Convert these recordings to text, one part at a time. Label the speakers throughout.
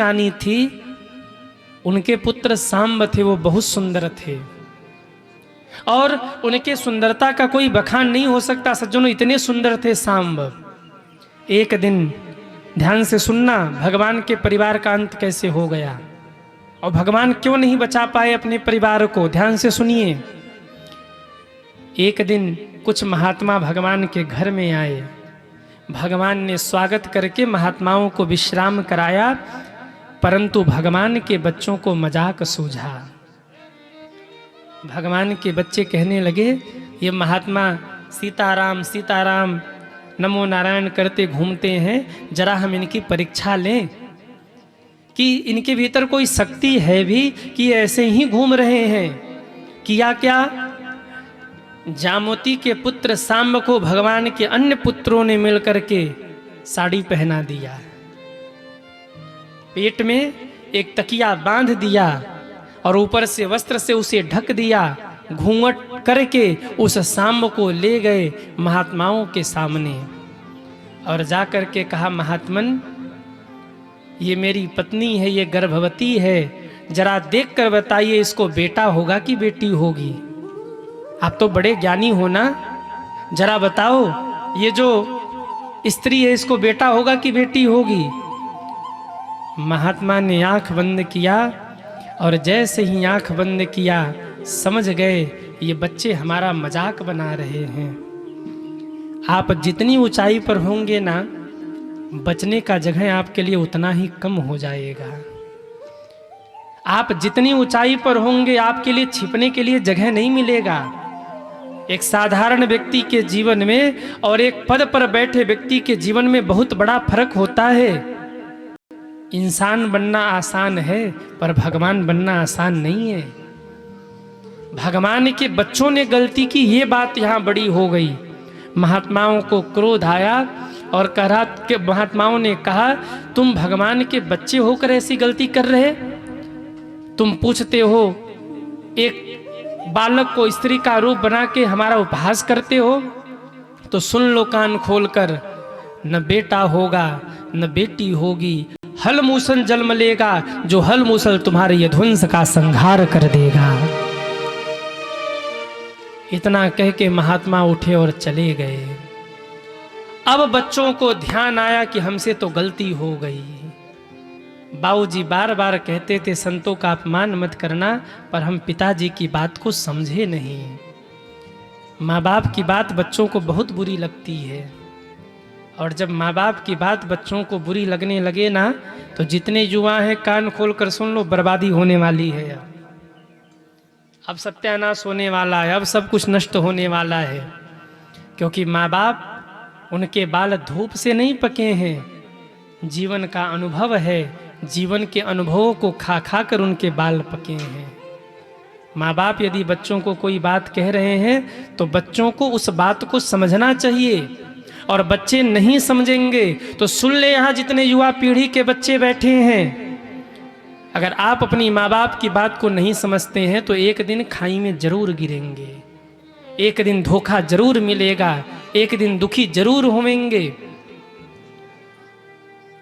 Speaker 1: रानी थी, उनके पुत्र सांब थे, वो बहुत सुंदर थे और उनके सुंदरता का कोई बखान नहीं हो सकता। सज्जनों, इतने सुंदर थे सांब। एक दिन ध्यान से सुनना, भगवान के परिवार का अंत कैसे हो गया और भगवान क्यों नहीं बचा पाए अपने परिवार को। ध्यान से सुनिए। एक दिन कुछ महात्मा भगवान के घर में आए। भगवान ने स्वागत करके महात्माओं को विश्राम कराया, परंतु भगवान के बच्चों को मजाक सूझा। भगवान के बच्चे कहने लगे, ये महात्मा सीताराम सीताराम नमो नारायण करते घूमते हैं, जरा हम इनकी परीक्षा लें कि इनके भीतर कोई शक्ति है भी कि ऐसे ही घूम रहे हैं। किया क्या? जामोती के पुत्र सांब को भगवान के अन्य पुत्रों ने मिलकर के साड़ी पहना दिया, पेट में एक तकिया बांध दिया और ऊपर से वस्त्र से उसे ढक दिया। घूंघट करके उस सांब को ले गए महात्माओं के सामने और जा करके कहा, महात्मन ये मेरी पत्नी है, ये गर्भवती है, जरा देख कर बताइए इसको बेटा होगा कि बेटी होगी। आप तो बड़े ज्ञानी हो ना, जरा बताओ ये जो स्त्री है इसको बेटा होगा कि बेटी होगी। महात्मा ने आंख बंद किया और जैसे ही आंख बंद किया समझ गए ये बच्चे हमारा मजाक बना रहे हैं। आप जितनी ऊंचाई पर होंगे ना, बचने का जगह आपके लिए उतना ही कम हो जाएगा। आप जितनी ऊंचाई पर होंगे आपके लिए छिपने के लिए जगह नहीं मिलेगा। एक साधारण व्यक्ति के जीवन में और एक पद पर बैठे व्यक्ति के जीवन में बहुत बड़ा फर्क होता है। इंसान बनना आसान है पर भगवान बनना आसान नहीं है। भगवान के बच्चों ने गलती की, ये बात यहाँ बड़ी हो गई। महात्माओं को क्रोध आया और कहा कि महात्माओं ने कहा, तुम भगवान के बच्चे होकर ऐसी गलती कर रहे? तुम पूछते हो एक बालक को स्त्री का रूप बना के हमारा उपहास करते हो? तो सुन लो कान खोलकर, न बेटा होगा न बेटी होगी, हल मूसल जन्म लेगा, जो हल मूसल तुम्हारे यध्वंस का संहार कर देगा। इतना कह के महात्मा उठे और चले गए। अब बच्चों को ध्यान आया कि हमसे तो गलती हो गई। बाबूजी बार बार कहते थे संतों का अपमान मत करना, पर हम पिताजी की बात को समझे नहीं। माँ बाप की बात बच्चों को बहुत बुरी लगती है और जब माँ बाप की बात बच्चों को बुरी लगने लगे ना, तो जितने युवा हैं कान खोलकर सुन लो, बर्बादी होने वाली है। अब सत्यानाश होने वाला है, अब सब कुछ नष्ट होने वाला है। क्योंकि माँ बाप उनके बाल धूप से नहीं पके हैं, जीवन का अनुभव है, जीवन के अनुभवों को खा खा कर उनके बाल पके हैं। माँ बाप यदि बच्चों को कोई बात कह रहे हैं तो बच्चों को उस बात को समझना चाहिए, और बच्चे नहीं समझेंगे तो सुन ले, यहाँ जितने युवा पीढ़ी के बच्चे बैठे हैं, अगर आप अपनी माँ बाप की बात को नहीं समझते हैं तो एक दिन खाई में जरूर गिरेंगे, एक दिन धोखा जरूर मिलेगा, एक दिन दुखी जरूर होंगे।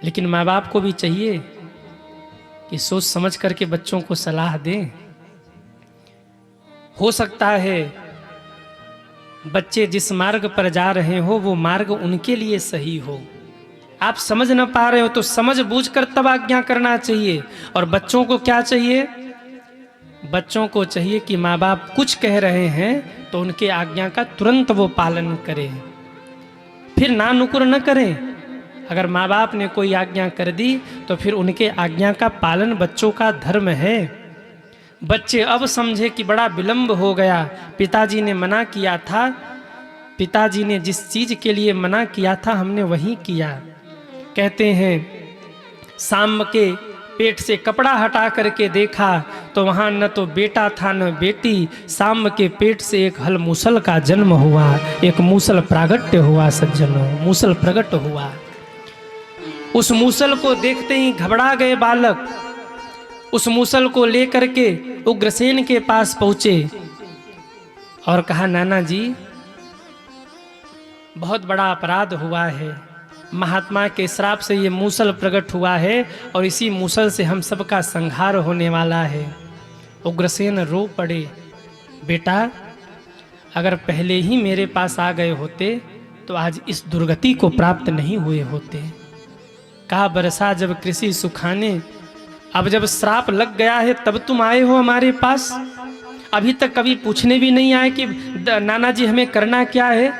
Speaker 1: लेकिन माँ बाप को भी चाहिए कि सोच समझ करके बच्चों को सलाह दें। हो सकता है बच्चे जिस मार्ग पर जा रहे हो वो मार्ग उनके लिए सही हो, आप समझ न पा रहे हो तो समझ बूझ कर तब आज्ञा करना चाहिए। और बच्चों को क्या चाहिए? बच्चों को चाहिए कि माँ बाप कुछ कह रहे हैं तो उनके आज्ञा का तुरंत वो पालन करें, फिर ना नुकुर न करें। अगर माँ बाप ने कोई आज्ञा कर दी तो फिर उनके आज्ञा का पालन बच्चों का धर्म है। बच्चे अब समझे कि बड़ा विलंब हो गया, पिताजी ने मना किया था, पिताजी ने जिस चीज के लिए मना किया था हमने वही किया। कहते हैं सांब के पेट से कपड़ा हटा करके देखा तो वहां न तो बेटा था न बेटी, सांब के पेट से एक हल मूसल का जन्म हुआ, एक मूसल प्रागट्य हुआ। सज्जनों, मूसल प्रकट हुआ। उस मूसल को देखते ही घबरा गए बालक। उस मूसल को लेकर के उग्रसेन के पास पहुंचे और कहा, नाना जी बहुत बड़ा अपराध हुआ है, महात्मा के श्राप से ये मूसल प्रकट हुआ है और इसी मूसल से हम सबका संहार होने वाला है। उग्रसेन रो पड़े, बेटा अगर पहले ही मेरे पास आ गए होते तो आज इस दुर्गति को प्राप्त नहीं हुए होते। कहा बरसा जब कृषि सुखाने, अब जब श्राप लग गया है तब तुम आए हो हमारे पास। अभी तक कभी पूछने भी नहीं आए कि नाना जी हमें करना क्या है।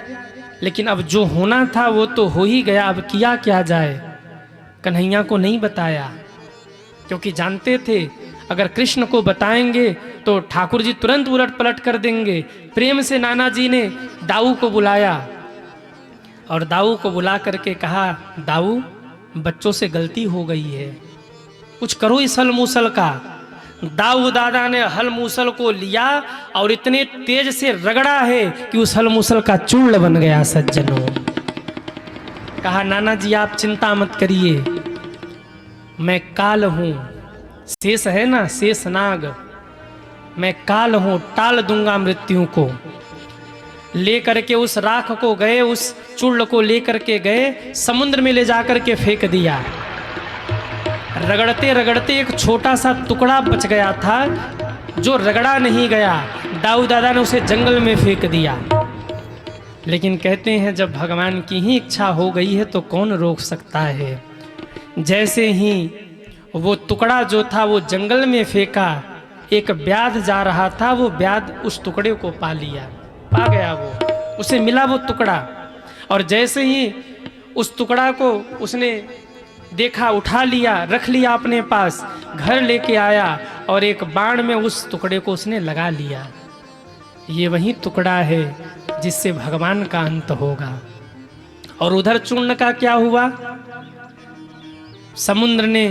Speaker 1: लेकिन अब जो होना था वो तो हो ही गया, अब किया क्या जाए। कन्हैया को नहीं बताया क्योंकि जानते थे अगर कृष्ण को बताएंगे तो ठाकुर जी तुरंत उलट पलट कर देंगे। प्रेम से नाना जी ने दाऊ को बुलाया और दाऊ को बुला करके कहा, दाऊ बच्चों से गलती हो गई है, कुछ करो इस हल मूसल का। दाऊ दादा ने हल मूसल को लिया और इतने तेज से रगड़ा है कि उस हल मूसल का चूर्ण बन गया। सज्जनों, कहा नाना जी आप चिंता मत करिए, मैं काल हूं, शेष है ना शेष नाग, मैं काल हूं, टाल दूंगा मृत्यु को। लेकर के उस राख को गए, उस चूर्ण को लेकर के गए, समुद्र में ले जाकर के फेंक दिया। रगड़ते रगड़ते एक छोटा सा टुकड़ा बच गया था जो रगड़ा नहीं गया। दाऊ दादा ने उसे जंगल में फेंक दिया। लेकिन कहते हैं जब भगवान की ही इच्छा हो गई है तो कौन रोक सकता है। जैसे ही वो टुकड़ा जो था वो जंगल में फेंका, एक व्याध जा रहा था, वो व्याध उस टुकड़े को पा लिया, पा गया, वो उसे मिला वो टुकड़ा। और जैसे ही उस टुकड़ा को उसने देखा, उठा लिया, रख लिया अपने पास, घर लेके आया और एक बाण में उस टुकड़े को उसने लगा लिया। ये वही टुकड़ा है जिससे भगवान का अंत होगा। और उधर चूर्ण का क्या हुआ, समुद्र ने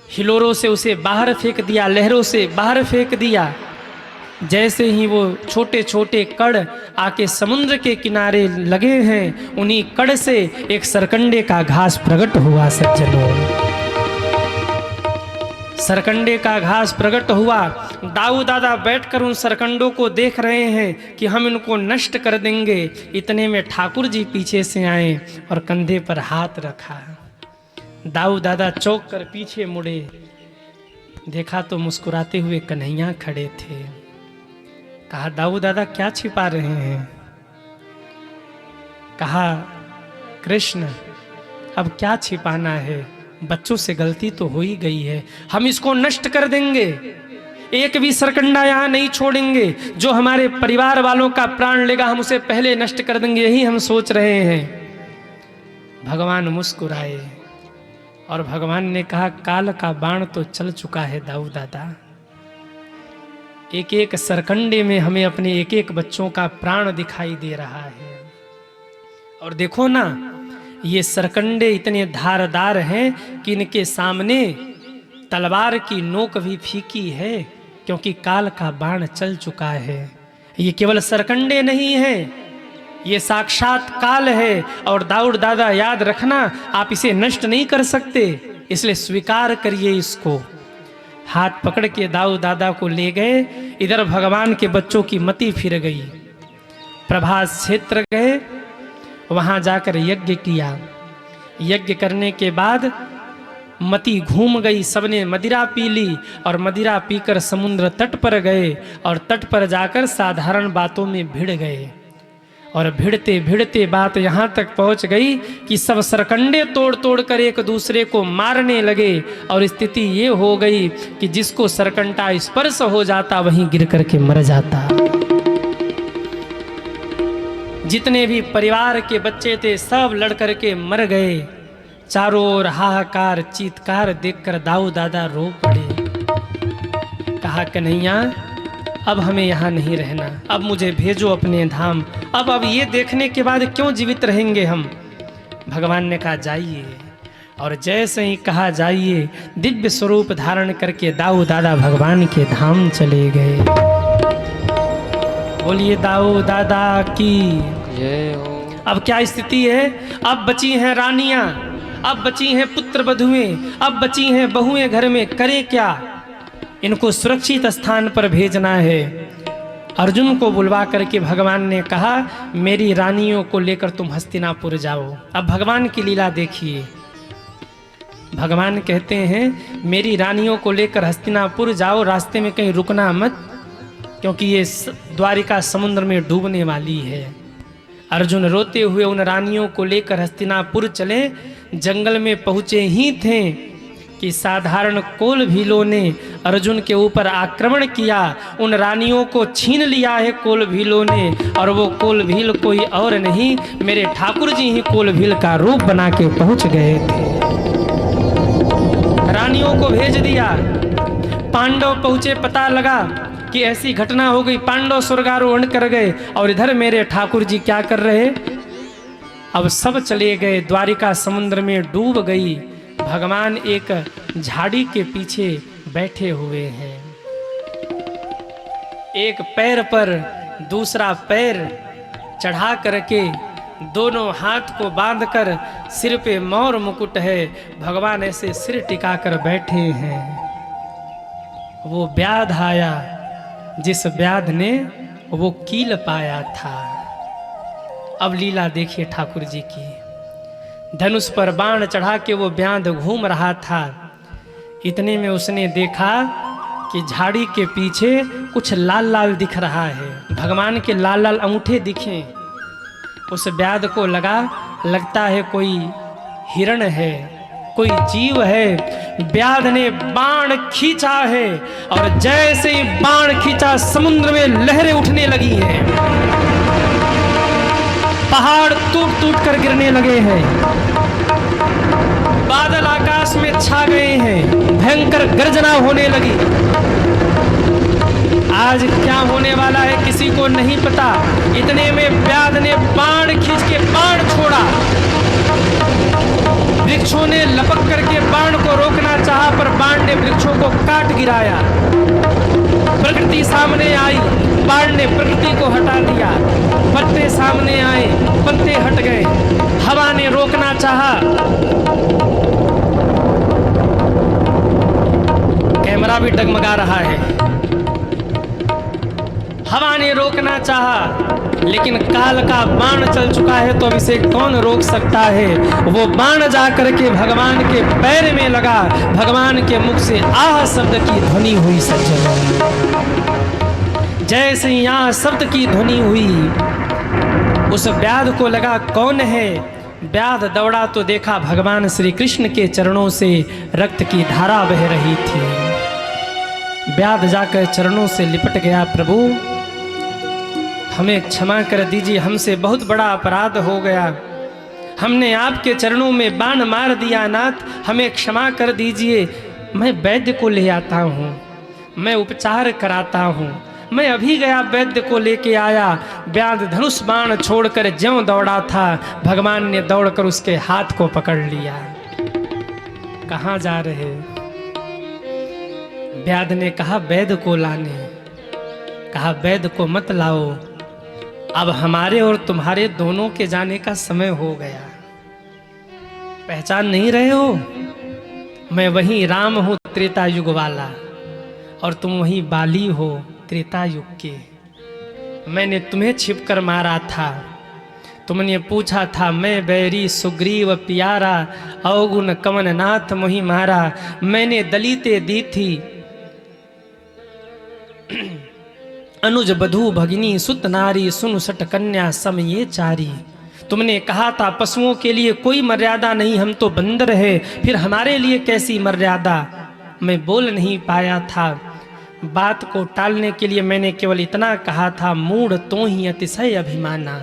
Speaker 1: हिलोरों से उसे बाहर फेंक दिया, लहरों से बाहर फेंक दिया। जैसे ही वो छोटे छोटे कण आके समुद्र के किनारे लगे हैं, उन्हीं कण से एक सरकंडे का घास प्रकट हुआ। सज्जनों, सरकंडे का घास प्रकट हुआ। दाऊ दादा बैठकर उन सरकंडों को देख रहे हैं कि हम इनको नष्ट कर देंगे। इतने में ठाकुर जी पीछे से आए और कंधे पर हाथ रखा। दाऊ दादा चौंक कर पीछे मुड़े, देखा तो मुस्कुराते हुए कन्हैया खड़े थे। कहा दाऊ दादा क्या छिपा रहे हैं। कहा कृष्ण अब क्या छिपाना है, बच्चों से गलती तो हो ही गई है, हम इसको नष्ट कर देंगे, एक भी सरकंडा यहाँ नहीं छोड़ेंगे। जो हमारे परिवार वालों का प्राण लेगा हम उसे पहले नष्ट कर देंगे, यही हम सोच रहे हैं। भगवान मुस्कुराए और भगवान ने कहा काल का बाण तो चल चुका है दाऊ दादा, एक एक सरकंडे में हमें अपने एक एक बच्चों का प्राण दिखाई दे रहा है। और देखो ना, ये सरकंडे इतने धारदार हैं कि इनके सामने तलवार की नोक भी फीकी है, क्योंकि काल का बाण चल चुका है। ये केवल सरकंडे नहीं है, ये साक्षात काल है। और दाऊ दादा याद रखना, आप इसे नष्ट नहीं कर सकते, इसलिए स्वीकार करिए इसको। हाथ पकड़ के दाऊ दादा को ले गए। इधर भगवान के बच्चों की मति फिर गई। प्रभास क्षेत्र गए, वहां जाकर यज्ञ किया। यज्ञ करने के बाद मति घूम गई, सबने मदिरा पी ली और मदिरा पीकर समुद्र तट पर गए और तट पर जाकर साधारण बातों में भिड़ गए। और भिड़ते भिड़ते बात यहाँ तक पहुँच गई कि सब सरकंडे तोड़ तोड़ कर एक दूसरे को मारने लगे। और स्थिति ये हो गई कि जिसको सरकंडा स्पर्श हो जाता वहीं गिर करके मर जाता। जितने भी परिवार के बच्चे थे सब लड़ करके मर गए। चारों ओर हाहाकार चीत्कार देखकर दाऊ दादा रो पड़े। कहा कन्हैया अब हमें यहाँ नहीं रहना, अब मुझे भेजो अपने धाम। अब ये देखने के बाद क्यों जीवित रहेंगे हम। भगवान ने कहा जाइए। और जैसे ही कहा जाइए, दिव्य स्वरूप धारण करके दाऊ दादा भगवान के धाम चले गए। बोलिए दाऊ दादा की जय हो। अब क्या स्थिति है, अब बची हैं रानियां, अब बची हैं पुत्र वधुएं, अब बची हैं बहुएं घर में। करें क्या, इनको सुरक्षित स्थान पर भेजना है। अर्जुन को बुलवा करके भगवान ने कहा मेरी रानियों को लेकर तुम हस्तिनापुर जाओ। अब भगवान की लीला देखिए, भगवान कहते हैं मेरी रानियों को लेकर हस्तिनापुर जाओ, रास्ते में कहीं रुकना मत, क्योंकि ये द्वारिका समुद्र में डूबने वाली है। अर्जुन रोते हुए उन रानियों को लेकर हस्तिनापुर चले। जंगल में पहुँचे ही थे कि साधारण कोल भीलों ने अर्जुन के ऊपर आक्रमण किया। उन रानियों को छीन लिया है कोल भीलों ने, और वो कोल भील कोई और नहीं, मेरे ठाकुर जी ही कोल भील का रूप बना के पहुँच गए थे। रानियों को भेज दिया। पांडव पहुँचे, पता लगा कि ऐसी घटना हो गई। पांडव स्वर्गारोहण कर गए और इधर मेरे ठाकुर जी क्या कर रहे, अब सब चले गए। द्वारिका समुद्र में डूब गई। भगवान एक झाड़ी के पीछे बैठे हुए हैं, एक पैर पर दूसरा पैर चढ़ा करके दोनों हाथ को बांधकर, सिर पे मोर मुकुट है, भगवान ऐसे सिर टिकाकर बैठे हैं। वो व्याध आया जिस व्याध ने वो कील पाया था। अब लीला देखिए ठाकुर जी की। धनुष पर बाण चढ़ा के वो व्याध घूम रहा था। इतने में उसने देखा कि झाड़ी के पीछे कुछ लाल लाल दिख रहा है। भगवान के लाल लाल अंगूठे दिखे। उस व्याध को लगता है कोई हिरण है, कोई जीव है। व्याध ने बाण खींचा है और जैसे ही बाण खींचा समुद्र में लहरें उठने लगी हैं, पहाड़ टूट टूट कर गिरने लगे हैं, बादल आकाश में छा गए हैं, भयंकर गर्जना होने लगी। आज क्या होने वाला है किसी को नहीं पता। इतने में व्याध ने बाण खींच के बाण छोड़ा। वृक्षों ने लपक करके बाण को रोकना चाहा, पर बाण ने वृक्षों को काट गिराया। प्रकृति सामने आई, बाण ने प्रकृति को हटा दिया। पत्ते सामने आए, पत्ते हट गए। हवा ने रोकना चाहा, कैमरा भी डगमगा रहा है। हवा ने रोकना चाहा, लेकिन काल का बाण चल चुका है, तो अब इसे कौन रोक सकता है। वो बाण जा करके भगवान के पैर में लगा। भगवान के मुख से आह शब्द की ध्वनि हुई। सज्जन, जैसे ही आह शब्द की ध्वनि हुई, उस व्याध को लगा कौन है। व्याध दौड़ा तो देखा भगवान श्री कृष्ण के चरणों से रक्त की धारा बह रही थी। व्याध जाकर चरणों से लिपट गया, प्रभु हमें क्षमा कर दीजिए, हमसे बहुत बड़ा अपराध हो गया। हमने आपके चरणों में बाण मार दिया नाथ, हमें क्षमा कर दीजिए। मैं वैद्य को ले आता हूँ, मैं उपचार कराता हूँ। मैं अभी गया वैद्य को लेके आया। व्याध धनुष बाण छोड़कर ज्यों दौड़ा था, भगवान ने दौड़कर उसके हाथ को पकड़ लिया। कहाँ जा रहे? व्याध ने कहा वैद्य को लाने। कहा वैद्य को मत लाओ, अब हमारे और तुम्हारे दोनों के जाने का समय हो गया। पहचान नहीं रहे हो? मैं वही राम हूं त्रेता युग वाला, और तुम वही बाली हो त्रेता युग के। मैंने तुम्हें छिपकर मारा था। तुमने पूछा था मैं बैरी सुग्रीव प्यारा, अवगुण कमन नाथ मोहि मारा। मैंने दलिते दी थी अनुज बधू भगिनी सुत नारी, सुन सट कन्या सम ये चारी। तुमने कहा था पशुओं के लिए कोई मर्यादा नहीं, हम तो बंदर है, फिर हमारे लिए कैसी मर्यादा। मैं बोल नहीं पाया था। बात को टालने के लिए मैंने केवल इतना कहा था, मूढ़ तो ही अतिशय अभिमाना।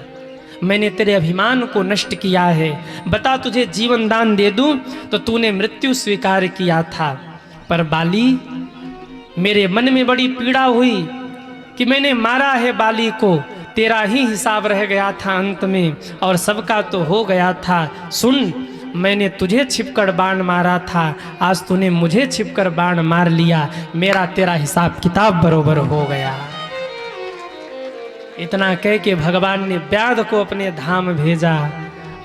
Speaker 1: मैंने तेरे अभिमान को नष्ट किया है। बता तुझे जीवन दान दे दूं तो तूने मृत्यु स्वीकार किया था। पर बाली, मेरे मन में बड़ी पीड़ा हुई कि मैंने मारा है बाली को, तेरा ही हिसाब रह गया था अंत में, और सबका तो हो गया था। सुन, मैंने तुझे छिपकर बाण मारा था, आज तूने मुझे छिपकर बाण मार लिया, मेरा तेरा हिसाब किताब बरोबर हो गया। इतना कह के भगवान ने व्याध को अपने धाम भेजा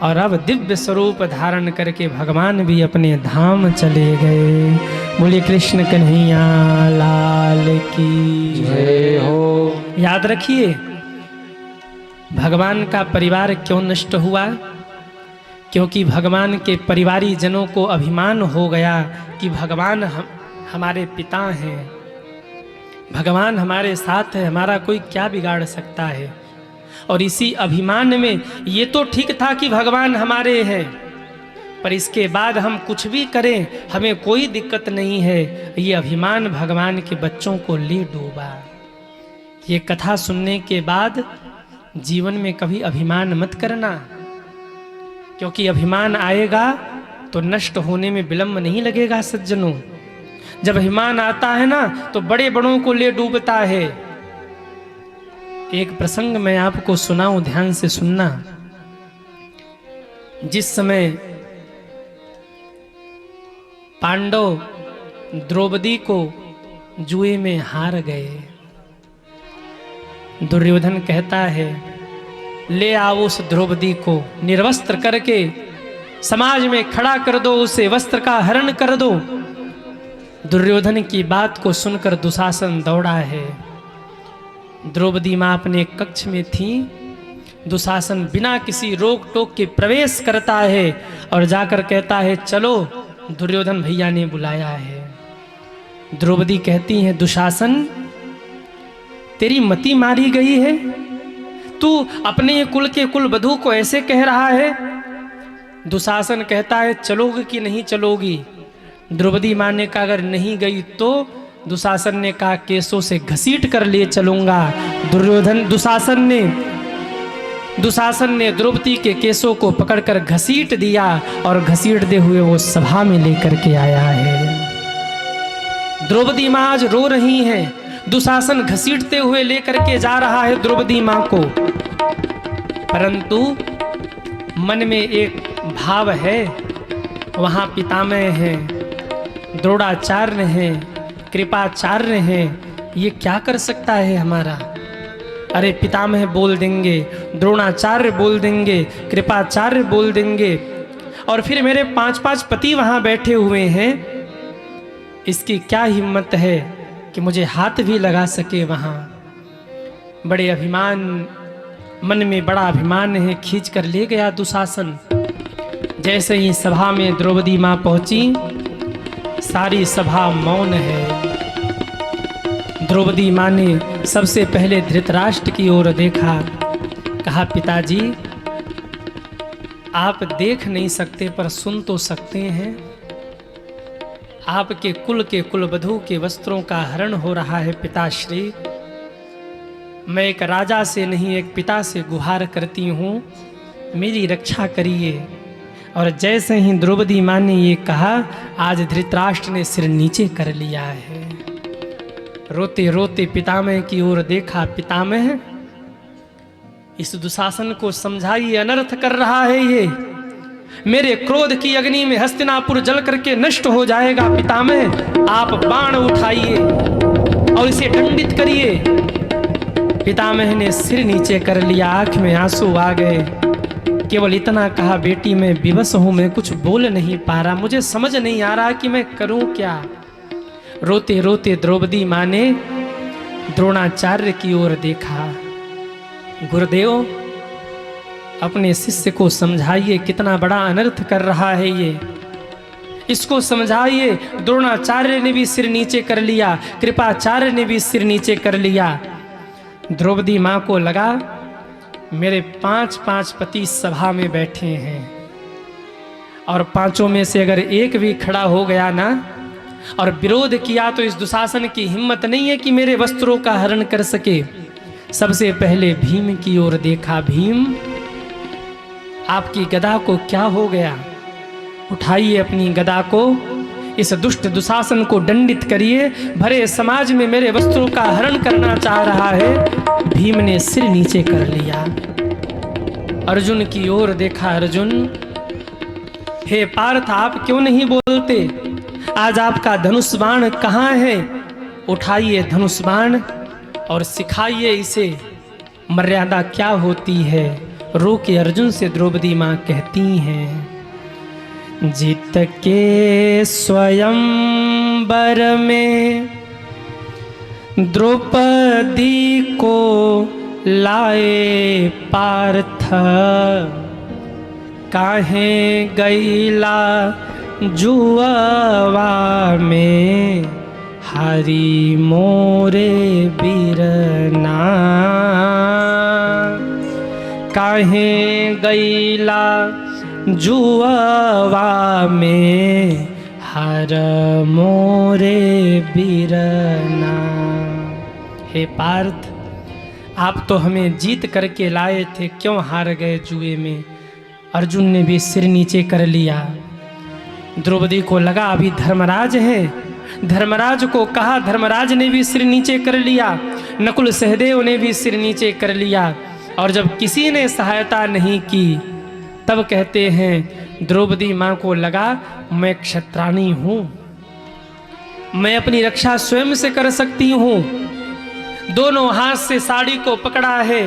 Speaker 1: और अब दिव्य स्वरूप धारण करके भगवान भी अपने धाम चले गए। बोलिए कृष्ण कन्हैया लाल की
Speaker 2: जय हो।
Speaker 1: याद रखिए, भगवान का परिवार क्यों नष्ट हुआ? क्योंकि भगवान के परिवारी जनों को अभिमान हो गया कि भगवान हमारे पिता हैं, भगवान हमारे साथ है, हमारा कोई क्या बिगाड़ सकता है। और इसी अभिमान में ये तो ठीक था कि भगवान हमारे हैं, पर इसके बाद हम कुछ भी करें हमें कोई दिक्कत नहीं है। ये अभिमान भगवान के बच्चों को ले डूबा। ये कथा सुनने के बाद जीवन में कभी अभिमान मत करना, क्योंकि अभिमान आएगा तो नष्ट होने में विलंब नहीं लगेगा सज्जनों। जब अभिमान आता है ना तो बड़े बड़ों को ले डूबता है। एक प्रसंग मैं आपको सुनाऊं, ध्यान से सुनना। जिस समय पांडव द्रौपदी को जुए में हार गए, दुर्योधन कहता है ले आओ उस द्रौपदी को, निर्वस्त्र करके समाज में खड़ा कर दो, उसे वस्त्र का हरण कर दो। दुर्योधन की बात को सुनकर दुशासन दौड़ा है। द्रौपदी माँ अपने कक्ष में थी, दुशासन बिना किसी रोक टोक के प्रवेश करता है और जाकर कहता है चलो दुर्योधन भैया ने बुलाया है। द्रौपदी कहती है दुशासन तेरी मति मारी गई है, तू अपने कुल के कुल वधू को ऐसे कह रहा है। दुशासन कहता है चलोगी कि नहीं चलोगी? द्रौपदी माँ ने कहा अगर नहीं गई तो दुशासन ने कहा केसों से घसीट कर ले चलूंगा। दुशासन ने द्रौपदी के केसों को पकड़कर घसीट दिया और घसीटते हुए वो सभा में लेकर के आया है। द्रौपदी माँ आज रो रही हैं, दुशासन घसीटते हुए लेकर के जा रहा है द्रौपदी माँ को, परंतु मन में एक भाव है, वहाँ पितामह हैं, द्रोणाचार्य हैं, कृपाचार्य हैं, ये क्या कर सकता है हमारा? अरे पितामह बोल देंगे, द्रोणाचार्य बोल देंगे, कृपाचार्य बोल देंगे, और फिर मेरे 5-5 पति वहाँ बैठे हुए हैं, इसकी क्या हिम्मत है कि मुझे हाथ भी लगा सके वहाँ। बड़े अभिमान, मन में बड़ा अभिमान है, खींच कर ले गया दुशासन। जैसे ही सभा में द्रौपदी माँ पहुंची, सारी सभा मौन है। द्रौपदी माँ ने सबसे पहले धृतराष्ट्र की ओर देखा, कहा पिताजी आप देख नहीं सकते पर सुन तो सकते हैं। आपके कुल के कुलवधू के वस्त्रों का हरण हो रहा है पिताश्री। मैं एक राजा से नहीं एक पिता से गुहार करती हूँ, मेरी रक्षा करिए। और जैसे ही द्रौपदी माँ ने ये कहा, आज धृतराष्ट्र ने सिर नीचे कर लिया है। रोते रोते पितामह की ओर देखा, पितामह इस दुशासन को समझाइए, अनर्थ कर रहा है ये, मेरे क्रोध की अग्नि में हस्तिनापुर जल करके नष्ट हो जाएगा। पितामह आप बाण उठाइए और इसे दंडित करिए। पितामह ने सिर नीचे कर लिया, आंख में आंसू आ गए। केवल इतना कहा, बेटी मैं विवश हूं, मैं कुछ बोल नहीं पा रहा, मुझे समझ नहीं आ रहा कि मैं करूं क्या। रोते रोते द्रौपदी माँ ने द्रोणाचार्य की ओर देखा, गुरुदेव अपने शिष्य को समझाइए, कितना बड़ा अनर्थ कर रहा है ये, इसको समझाइए। द्रोणाचार्य ने भी सिर नीचे कर लिया, कृपाचार्य ने भी सिर नीचे कर लिया। द्रौपदी माँ को लगा मेरे 5-5 पति सभा में बैठे हैं, और 5 में से अगर एक भी खड़ा हो गया ना और विरोध किया तो इस दुशासन की हिम्मत नहीं है कि मेरे वस्त्रों का हरण कर सके। सबसे पहले भीम की ओर देखा, भीम आपकी गदा को क्या हो गया? उठाइए अपनी गदा को, इस दुष्ट दुशासन को दंडित करिए, भरे समाज में मेरे वस्त्रों का हरण करना चाह रहा है। भीम ने सिर नीचे कर लिया। अर्जुन की ओर देखा, अर्जुन हे पार्थ आप क्यों नहीं बोलते? आज आपका धनुष बाण कहाँ है? उठाइए धनुष बाण और सिखाइए इसे मर्यादा क्या होती है। रो के अर्जुन से द्रौपदी माँ कहती हैं, जीत के स्वयंवर में द्रौपदी को लाए पार्थ, काहे गईला जुआवा में हरि मोरे बीरना, काहे गईला जुआवा में हर मोरे बीरना। हे पार्थ, आप तो हमें जीत करके लाए थे, क्यों हार गए जुए में? अर्जुन ने भी सिर नीचे कर लिया। द्रौपदी को लगा अभी धर्मराज है, धर्मराज को कहा, धर्मराज ने भी सिर नीचे कर लिया, नकुल सहदेव ने भी सिर नीचे कर लिया। और जब किसी ने सहायता नहीं की तब कहते हैं द्रौपदी माँ को लगा मैं क्षत्राणी हूँ, मैं अपनी रक्षा स्वयं से कर सकती हूँ। दोनों हाथ से साड़ी को पकड़ा है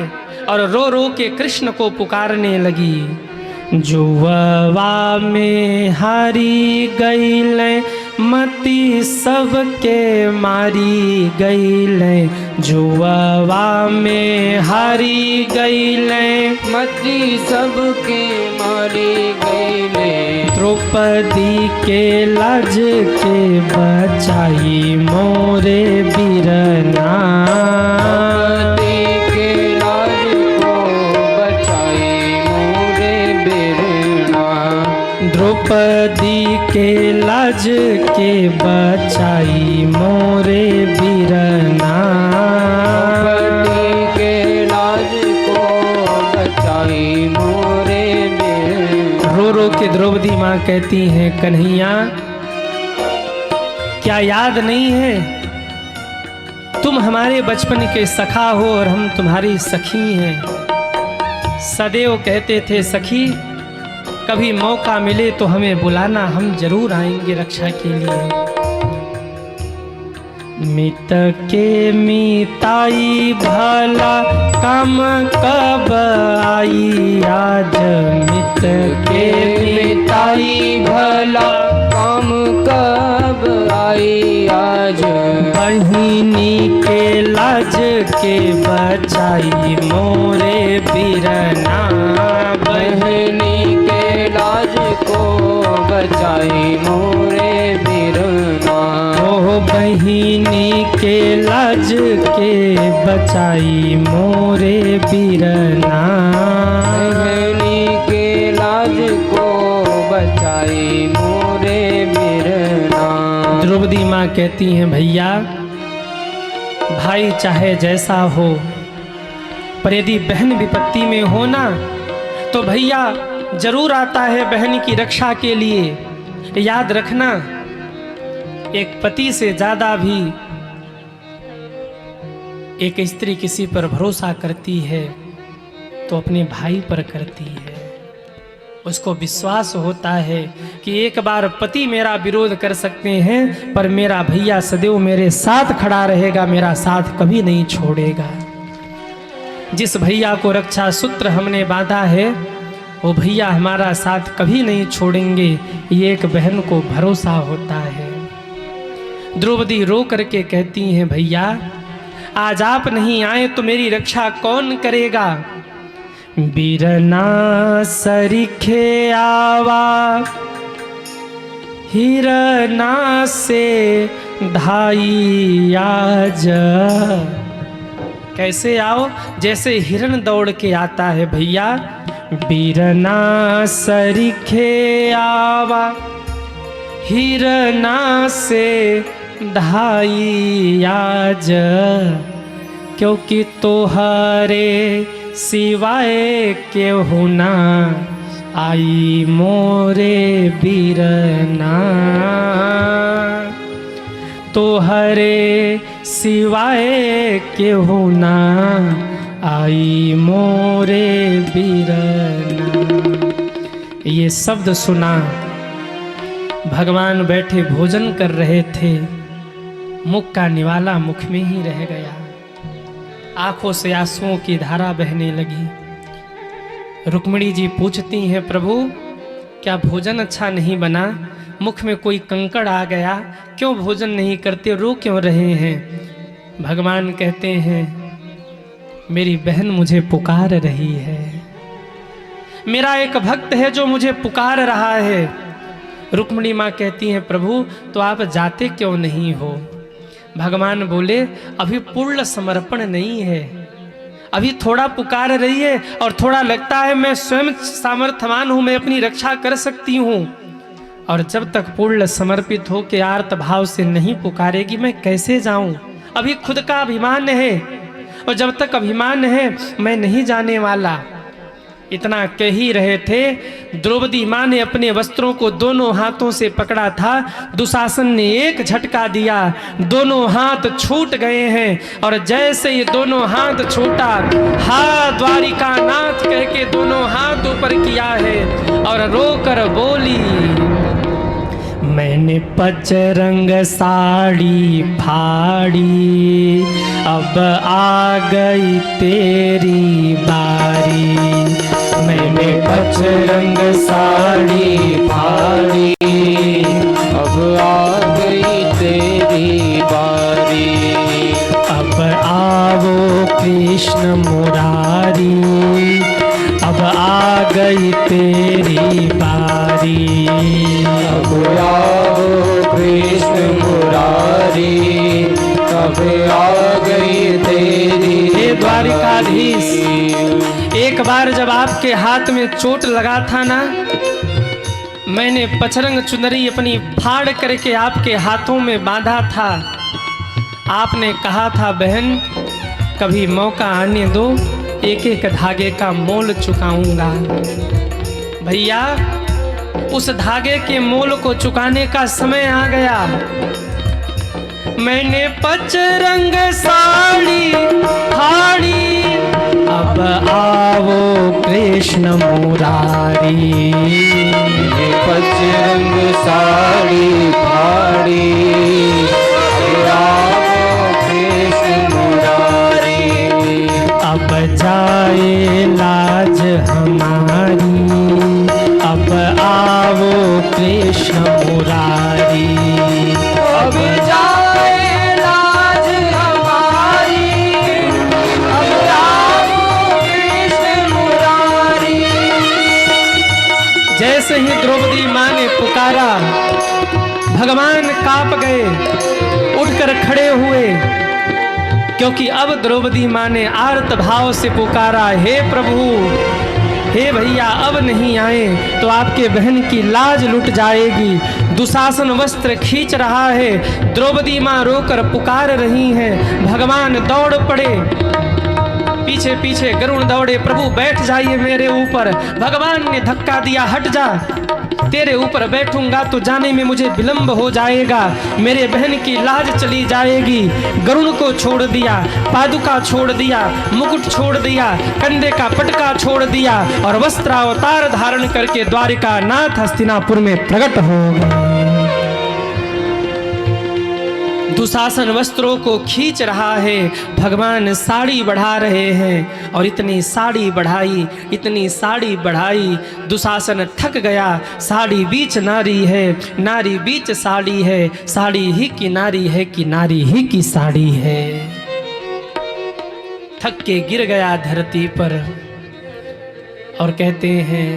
Speaker 1: और रो रो के कृष्ण को पुकारने लगी। जुआवा में हारी गईले मती सबके मारी गईले, जुआवा में हारी गईले
Speaker 2: मती सबके मारी गईले,
Speaker 1: द्रौपदी के लाज के बचाई मोरे बीरना, द्रौपदी के लाज के बचाई मोरे बीरना,
Speaker 2: द्रौपदी के लाज को बचाई मोरे बीरना।
Speaker 1: रो रो के द्रौपदी माँ कहती हैं, कन्हैया क्या याद नहीं है, तुम हमारे बचपन के सखा हो और हम तुम्हारी सखी हैं। सदैव कहते थे सखी कभी मौका मिले तो हमें बुलाना, हम जरूर आएंगे रक्षा के लिए। मित के मिताई भला काम कब आई आज, मित के मिताई भला
Speaker 2: काम कब आई आज,
Speaker 1: बहिनी के लाज के बचाई मोरे बीरना,
Speaker 2: बहनी के लाज को बचाई मोरे बीरना।
Speaker 1: ओ बहिनी के लाज के बचाई मोरे बीरना,
Speaker 2: बहनी के लाज को बचाई मोरे बीरना।
Speaker 1: द्रौपदी माँ कहती हैं भैया भाई चाहे जैसा हो, पर यदि बहन विपत्ति में हो ना तो भैया जरूर आता है बहन की रक्षा के लिए। याद रखना एक पति से ज्यादा भी एक स्त्री किसी पर भरोसा करती है तो अपने भाई पर करती है। उसको विश्वास होता है कि एक बार पति मेरा विरोध कर सकते हैं पर मेरा भैया सदैव मेरे साथ खड़ा रहेगा, मेरा साथ कभी नहीं छोड़ेगा। जिस भैया को रक्षा सूत्र हमने बांधा है वो भैया हमारा साथ कभी नहीं छोड़ेंगे, ये एक बहन को भरोसा होता है। द्रौपदी रो करके कहती हैं भैया आज आप नहीं आए तो मेरी रक्षा कौन करेगा। बीरना सरीखे आवा हिरना से धाई आज, कैसे आओ जैसे हिरण दौड़ के आता है भैया। बीरना सरीखे आवा हिरना से धाई आज, क्योंकि तोहरे सिवाय केहू ना आई मोरे बीरना, तोहरे सिवाय केहू ना आई मोरे बीरना। ये शब्द सुना, भगवान बैठे भोजन कर रहे थे, मुख का निवाला मुख में ही रह गया, आंखों से आंसुओं की धारा बहने लगी। रुक्मिणी जी पूछती हैं, प्रभु क्या भोजन अच्छा नहीं बना? मुख में कोई कंकड़ आ गया, क्यों भोजन नहीं करते, रो क्यों रहे हैं? भगवान कहते हैं, मेरी बहन मुझे पुकार रही है, मेरा एक भक्त है जो मुझे पुकार रहा है। रुक्मिणी माँ कहती हैं, प्रभु तो आप जाते क्यों नहीं हो? भगवान बोले, अभी पूर्ण समर्पण नहीं है, अभी थोड़ा पुकार रही है और थोड़ा लगता है मैं स्वयं सामर्थ्यवान हूं, मैं अपनी रक्षा कर सकती हूं। और जब तक पूर्ण समर्पित हो के आर्त भाव से नहीं पुकारेगी मैं कैसे जाऊं? अभी खुद का अभिमान है, और जब तक अभिमान है मैं नहीं जाने वाला। इतना कह ही रहे थे, द्रौपदी माँ ने अपने वस्त्रों को दोनों हाथों से पकड़ा था, दुशासन ने एक झटका दिया, दोनों हाथ छूट गए हैं। और जैसे ये दोनों हाथ छूटा, हा द्वारिका नाथ कह के दोनों हाथ ऊपर किया है और रोकर बोली, मैंने पचरंग साड़ी फाड़ी, अब आ गई तेरी बारी। मैंने पचरंग साड़ी फाड़ी,
Speaker 2: अब आ गई तेरी बारी।
Speaker 1: अब आवो कृष्ण मुरारी, अब आ गई तेरी बारी।
Speaker 2: अब आओ कृष्ण मुरारी, अब आ गई तेरी
Speaker 1: हे द्वारिकाधीश, एक बार जब आपके हाथ में चोट लगा था ना, मैंने पचरंग चुनरी अपनी फाड़ करके आपके हाथों में बांधा था। आपने कहा था, बहन कभी मौका आने दो, एक एक धागे का मोल चुकाऊंगा। भैया उस धागे के मोल को चुकाने का समय आ गया। मैंने पचरंग साड़ी फाड़ी, अब आवो कृष्ण मुरारी।
Speaker 2: पचरंग साड़ी फाड़ी, अब आओ कृष्ण मुरारी।
Speaker 1: अब जाए लाज हमारी, अब आवो कृष्ण मुरारी।
Speaker 2: अब जाए लाज हमारी, अब आओ कृष्ण मुरारी।
Speaker 1: जैसे ही द्रौपदी माँ ने पुकारा, भगवान कांप गए, उठकर खड़े हुए, क्योंकि अब द्रौपदी माँ ने आर्त भाव से पुकारा, हे प्रभु, हे भैया अब नहीं आए तो आपके बहन की लाज लुट जाएगी। दुशासन वस्त्र खींच रहा है, द्रौपदी माँ रोकर पुकार रही हैं। भगवान दौड़ पड़े, पीछे पीछे गरुण दौड़े, प्रभु बैठ जाइए मेरे ऊपर। भगवान ने धक्का दिया, हट जा, तेरे ऊपर बैठूंगा तो जाने में मुझे विलंब हो जाएगा, मेरे बहन की लाज चली जाएगी। गरुण को छोड़ दिया, पादुका छोड़ दिया, मुकुट छोड़ दिया, कंधे का पटका छोड़ दिया और वस्त्रावतार धारण करके द्वारिका नाथ हस्तिनापुर में प्रकट हो गए। दुशासन वस्त्रों को खींच रहा है, भगवान साड़ी बढ़ा रहे हैं और इतनी साड़ी बढ़ाई, इतनी साड़ी बढ़ाई, दुशासन थक गया। साड़ी बीच नारी है, नारी बीच साड़ी है, साड़ी ही की नारी है कि नारी ही की साड़ी है। थक के गिर गया धरती पर और कहते हैं,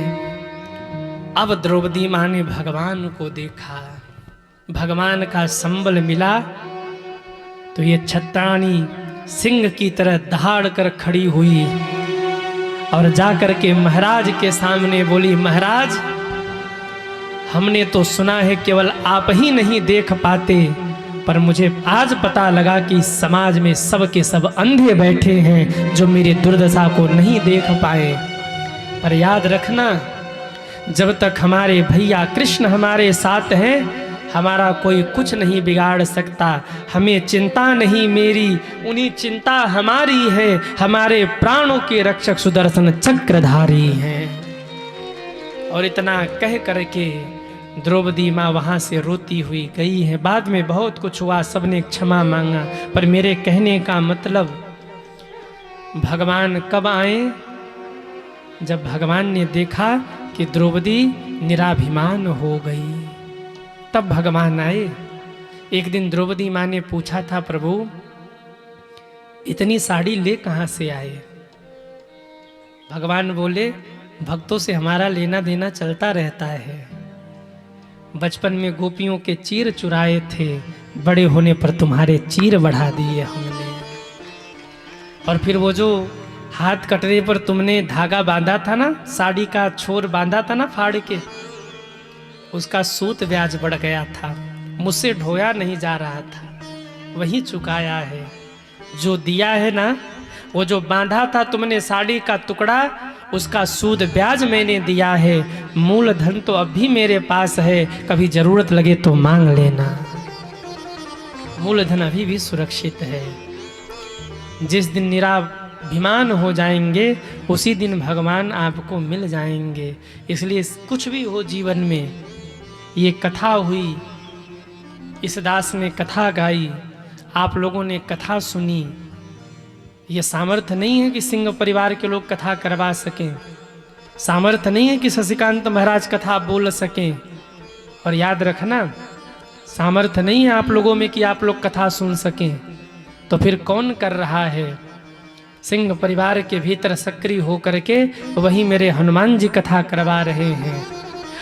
Speaker 1: अब द्रौपदी माँ ने भगवान को देखा, भगवान का संबल मिला तो ये छत्राणी सिंह की तरह दहाड़ कर खड़ी हुई और जाकर के महाराज के सामने बोली, महाराज हमने तो सुना है केवल आप ही नहीं देख पाते, पर मुझे आज पता लगा कि समाज में सब के सब अंधे बैठे हैं जो मेरी दुर्दशा को नहीं देख पाए। पर याद रखना, जब तक हमारे भैया कृष्ण हमारे साथ हैं, हमारा कोई कुछ नहीं बिगाड़ सकता। हमें चिंता नहीं मेरी, उन्हीं चिंता हमारी है। हमारे प्राणों के रक्षक सुदर्शन चक्रधारी हैं। और इतना कह करके द्रौपदी माँ वहाँ से रोती हुई गई है। बाद में बहुत कुछ हुआ, सबने क्षमा मांगा, पर मेरे कहने का मतलब, भगवान कब आए? जब भगवान ने देखा कि द्रौपदी निराभिमान हो गई, तब भगवान आए। एक दिन द्रौपदी माँ ने पूछा था, प्रभु इतनी साड़ी ले कहाँ से आए? भगवान बोले, भक्तों से हमारा लेना देना चलता रहता है। बचपन में गोपियों के चीर चुराए थे, बड़े होने पर तुम्हारे चीर बढ़ा दिए हमने। और फिर वो जो हाथ कटरे पर तुमने धागा बांधा था ना, साड़ी का छोर बांधा था ना फाड़ के, उसका सूत ब्याज बढ़ गया था, मुझसे ढोया नहीं जा रहा था, वही चुकाया है। जो दिया है ना, वो जो बांधा था तुमने साड़ी का टुकड़ा, उसका सूद ब्याज मैंने दिया है। मूलधन तो अब भी मेरे पास है, कभी जरूरत लगे तो मांग लेना। मूलधन अभी भी सुरक्षित है। जिस दिन निराभिमान हो जाएंगे, उसी दिन भगवान आपको मिल जाएंगे। इसलिए कुछ भी हो जीवन में, ये कथा हुई, इस दास ने कथा गाई, आप लोगों ने कथा सुनी। ये सामर्थ्य नहीं है कि सिंह परिवार के लोग कथा करवा सकें, सामर्थ्य नहीं है कि शशिकांत महाराज कथा बोल सकें। और याद रखना, सामर्थ्य नहीं है आप लोगों में कि आप लोग कथा सुन सकें। तो फिर कौन कर रहा है? सिंह परिवार के भीतर सक्रिय होकर के वही मेरे हनुमान जी कथा करवा रहे हैं।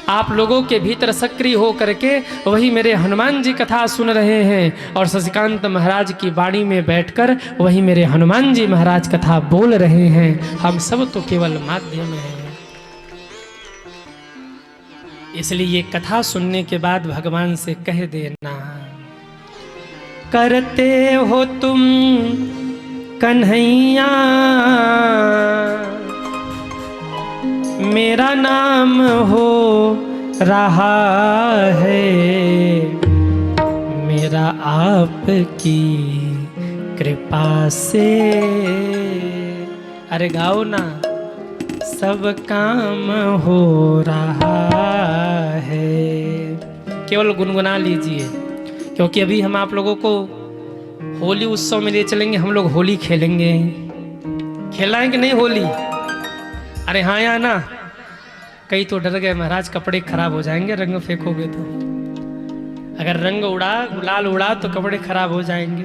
Speaker 1: आप लोगों के भीतर सक्रिय हो करके वही मेरे हनुमान जी कथा सुन रहे हैं। और शशिकांत महाराज की बाड़ी में बैठकर वही मेरे हनुमान जी महाराज कथा बोल रहे हैं। हम सब तो केवल माध्यम हैं। इसलिए ये कथा सुनने के बाद भगवान से कह देना, करते हो तुम कन्हैया मेरा नाम हो रहा है, मेरा आपकी कृपा से। अरे गाओ ना, सब काम हो रहा है। केवल गुनगुना लीजिए, क्योंकि अभी हम आप लोगों को होली उत्सव में ले चलेंगे। हम लोग होली खेलेंगे। खेला है कि नहीं होली? अरे हाँ या ना? कई तो डर गए, महाराज कपड़े खराब हो जाएंगे रंग फेंकोगे तो। अगर रंग उड़ा, गुलाल उड़ा तो कपड़े खराब हो जाएंगे।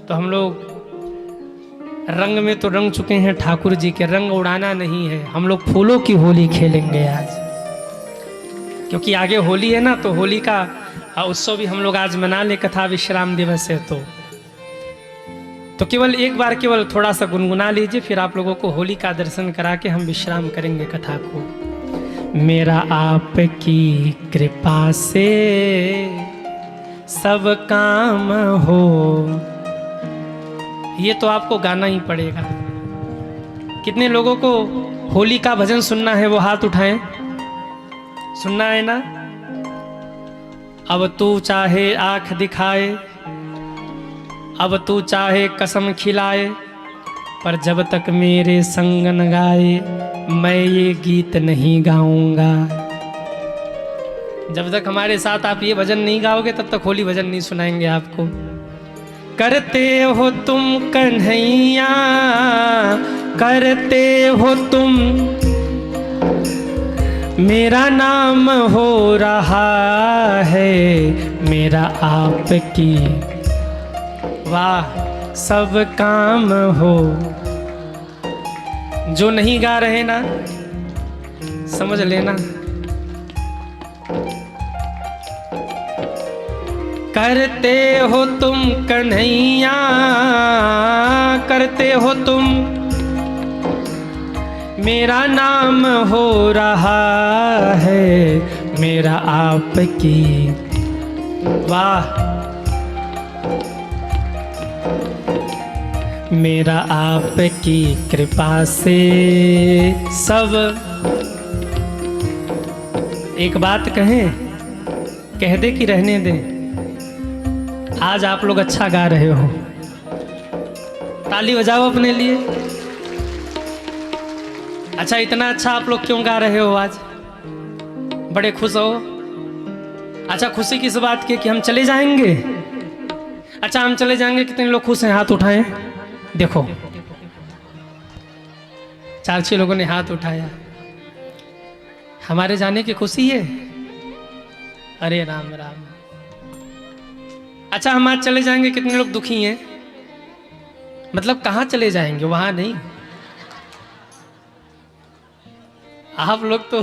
Speaker 1: तो हम लोग रंग में तो रंग चुके हैं ठाकुर जी के, रंग उड़ाना नहीं है। हम लोग फूलों की होली खेलेंगे आज, क्योंकि आगे होली है ना। तो होली का उत्सव भी हम लोग आज मना ले, कथा विश्राम दिवस है। तो केवल एक बार केवल थोड़ा सा गुनगुना लीजिए, फिर आप लोगों को होली का दर्शन करा के हम विश्राम करेंगे कथा को। मेरा आपकी कृपा से सब काम हो। ये तो आपको गाना ही पड़ेगा। कितने लोगों को होली का भजन सुनना है वो हाथ उठाएं। सुनना है ना? अब तू चाहे आंख दिखाए, अब तू चाहे कसम खिलाए, पर जब तक मेरे संग न गाए मैं ये गीत नहीं गाऊंगा। जब तक हमारे साथ आप ये भजन नहीं गाओगे तब तक होली भजन नहीं सुनाएंगे आपको। करते हो तुम कन्हैया, करते हो तुम, मेरा नाम हो रहा है, मेरा आपकी वाह सब काम हो। जो नहीं गा रहे ना, समझ लेना। करते हो तुम कन्हैया, करते हो तुम, मेरा नाम हो रहा है, मेरा आपकी वाह मेरा आपकी कृपा से सब। एक बात कहें, कह दे कि रहने दे? आज आप लोग अच्छा गा रहे हो, ताली बजाओ अपने लिए। अच्छा, इतना अच्छा आप लोग क्यों गा रहे हो आज? बड़े खुश हो? अच्छा, खुशी किस बात की कि हम चले जाएंगे? अच्छा, हम चले जाएंगे। कितने लोग खुश हैं? हाथ उठाएं। देखो 4-6 लोगों ने हाथ उठाया। हमारे जाने की खुशी है। अरे राम राम। अच्छा, हम आज चले जाएंगे, कितने लोग दुखी हैं? मतलब कहाँ चले जाएंगे? वहां नहीं, आप लोग तो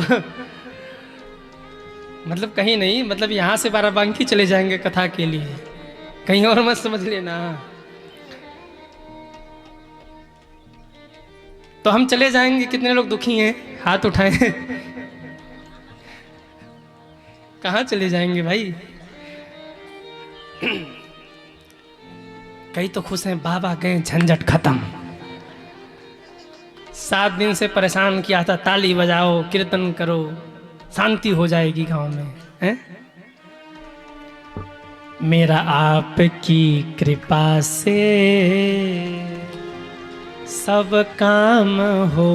Speaker 1: मतलब कहीं नहीं, मतलब यहां से बाराबंकी चले जाएंगे कथा के लिए, कहीं और मत समझ लेना। तो हम चले जाएंगे, कितने लोग दुखी हैं? हाथ उठाएं। कहाँ चले जाएंगे भाई? कई तो खुश हैं, बाबा गए, झंझट खत्म। 7 दिन से परेशान किया था, ताली बजाओ, कीर्तन करो, शांति हो जाएगी गांव में, हैं? मेरा आपकी कृपा से सब काम हो,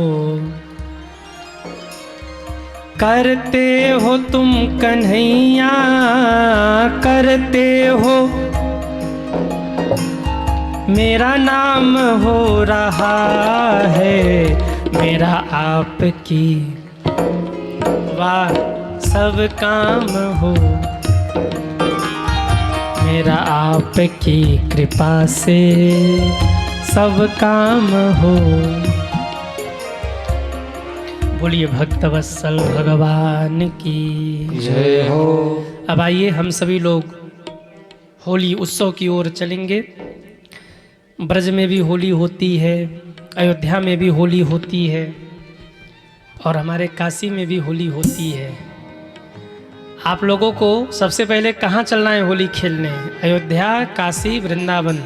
Speaker 1: करते हो तुम कन्हैया, करते हो, मेरा नाम हो रहा है, मेरा आपकी वाह सब काम हो, मेरा आपकी कृपा से सब काम हो। बोलिए भक्तवत्सल भगवान की
Speaker 2: जय हो।
Speaker 1: अब आइए हम सभी लोग होली उत्सव की ओर चलेंगे। ब्रज में भी होली होती है, अयोध्या में भी होली होती है, और हमारे काशी में भी होली होती है। आप लोगों को सबसे पहले कहाँ चलना है होली खेलने? अयोध्या, काशी, वृंदावन।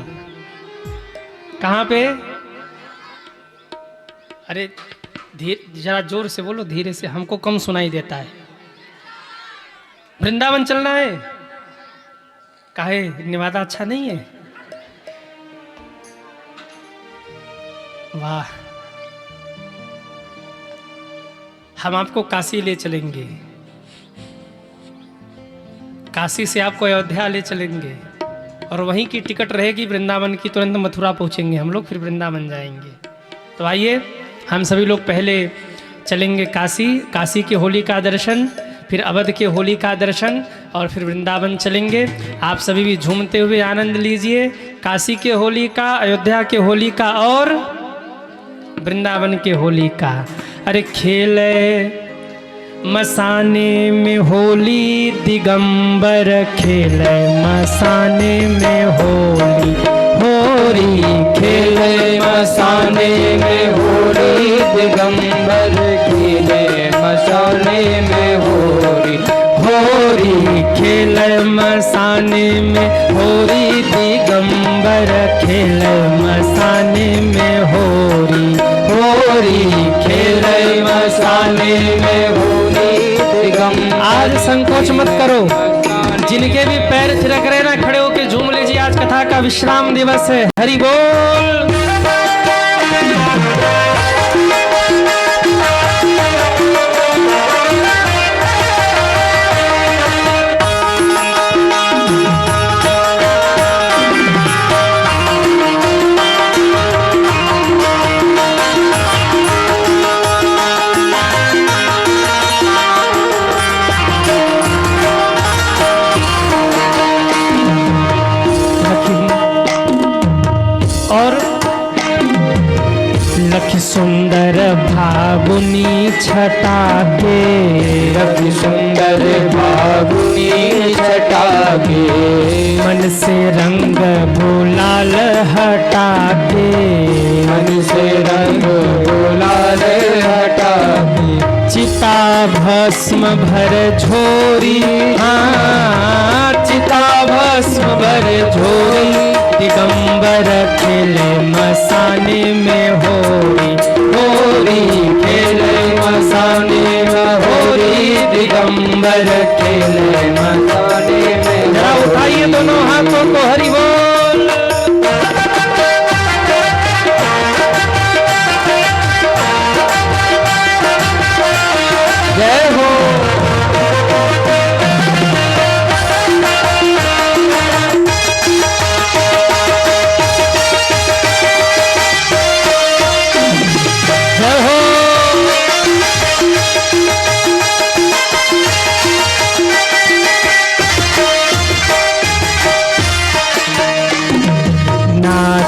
Speaker 1: कहाँ पे? अरे धीरे, जरा जोर से बोलो, धीरे से, हमको कम सुनाई देता है। वृंदावन चलना है? काहे, निवादा अच्छा नहीं है? वाह, हम आपको काशी ले चलेंगे, काशी से आपको अयोध्या ले चलेंगे, और वहीं की टिकट रहेगी वृंदावन की, तुरंत मथुरा पहुंचेंगे हम लोग, फिर वृंदावन जाएंगे। तो आइए हम सभी लोग पहले चलेंगे काशी, काशी के होली का दर्शन, फिर अवध के होली का दर्शन, और फिर वृंदावन चलेंगे। आप सभी भी झूमते हुए आनंद लीजिए काशी के होली का, अयोध्या के होली का और वृंदावन के होली का। अरे खेले मसाने में होली दिगंबर, खेले मसाने में होली, होरी
Speaker 2: खेले मसाने में होली दिगंबर, खेले मसाने में होली,
Speaker 1: होरी खेले मसाने में होरी दिगंबर, खेले मसाने में होरी,
Speaker 2: होरी खेले मसाने में होली दिगंबर।
Speaker 1: आज संकोच मत करो, जिनके भी पैर थिरक रहे ना, खड़े होके झूम लीजिए। आज कथा का विश्राम दिवस है। हरि बोल। लख सुंदर भागुनी छटा के,
Speaker 2: लख सुंदर फागुनी छटा के,
Speaker 1: मन से रंग गुलाल हटा के,
Speaker 2: मन से रंग गुलाल हटा के,
Speaker 1: चिता भस्म भर झोरी, हाँ चिता भस्म भर झोरी, दिगंबर खेले मसाने में होरी, होरी खेले मसाने में होरी, दिगंबर खेले मसाने में। जरा उठाइए दोनों हाथों को, हरि बोल। जय हो। जय हो।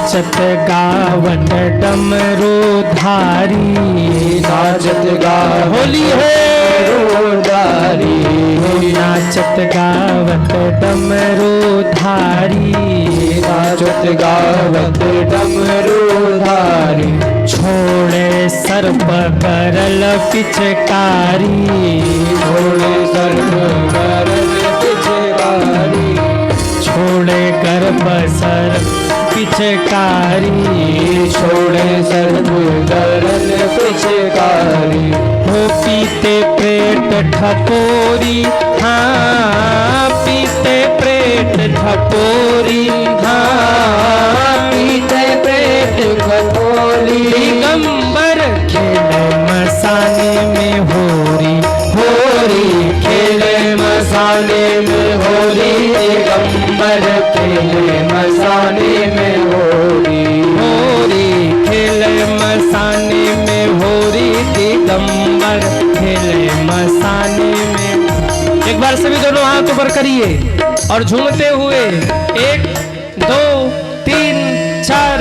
Speaker 1: नाचत गावत डमरू धारी,
Speaker 2: नाचत गावत
Speaker 1: होली है
Speaker 2: डमरूधारी,
Speaker 1: नाचत गावत डमरू धारी,
Speaker 2: नाचत गावत डमरूधारी,
Speaker 1: छोड़े सर्प करल पिचकारी,
Speaker 2: छोड़े सर्प करल पिचकारी,
Speaker 1: छोड़े गर्भ सर पिचकारी,
Speaker 2: छोड़े सर्प करल पिचकारी,
Speaker 1: हो पीते पेट ठपोरी, हाँ पीते पेट ठपोरी, हाँ
Speaker 2: पीते पेट खटोली,
Speaker 1: दिगंबर खेले मसाने में होरी,
Speaker 2: होरी खेले मसाले में होली, दिगंबर खेले मसाले में होली,
Speaker 1: होरी खेले मसाने में होरी, दिगंबर खेले मसाने में। एक बार सभी दोनों हाथ ऊपर करिए और झूमते हुए 1 2 3 4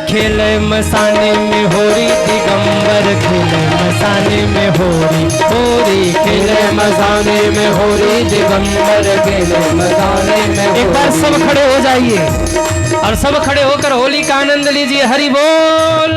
Speaker 1: खेले मसाने में होरी, दिगंबर खेले मसाने में होरी, होरी खेले
Speaker 2: मसाने में होली, दिगंबर खेले मसाने में।
Speaker 1: एक बार सब खड़े हो जाइए और सब खड़े होकर होली का आनंद लीजिए। हरि बोल।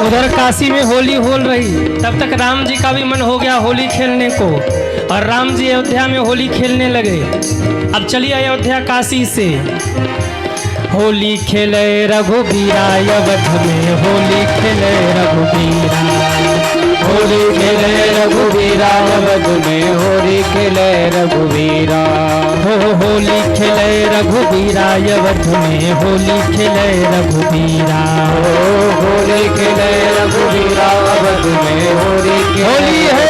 Speaker 1: उधर काशी में होली होल रही, तब तक राम जी का भी मन हो गया होली खेलने को, और राम जी अयोध्या में होली खेलने लगे। अब चलिए अयोध्या काशी से। होली खेले रघुबीरा अवध में, होली खेले रघुबीरा,
Speaker 2: होली खेले रघुवीरा अवध में, होली खेले रघुवीरा,
Speaker 1: हो होली खेले रघुबीरा अवध में, होली खेले रघुबीरा,
Speaker 2: होली खेले रघुवीरा अवध में, होली
Speaker 1: होली है।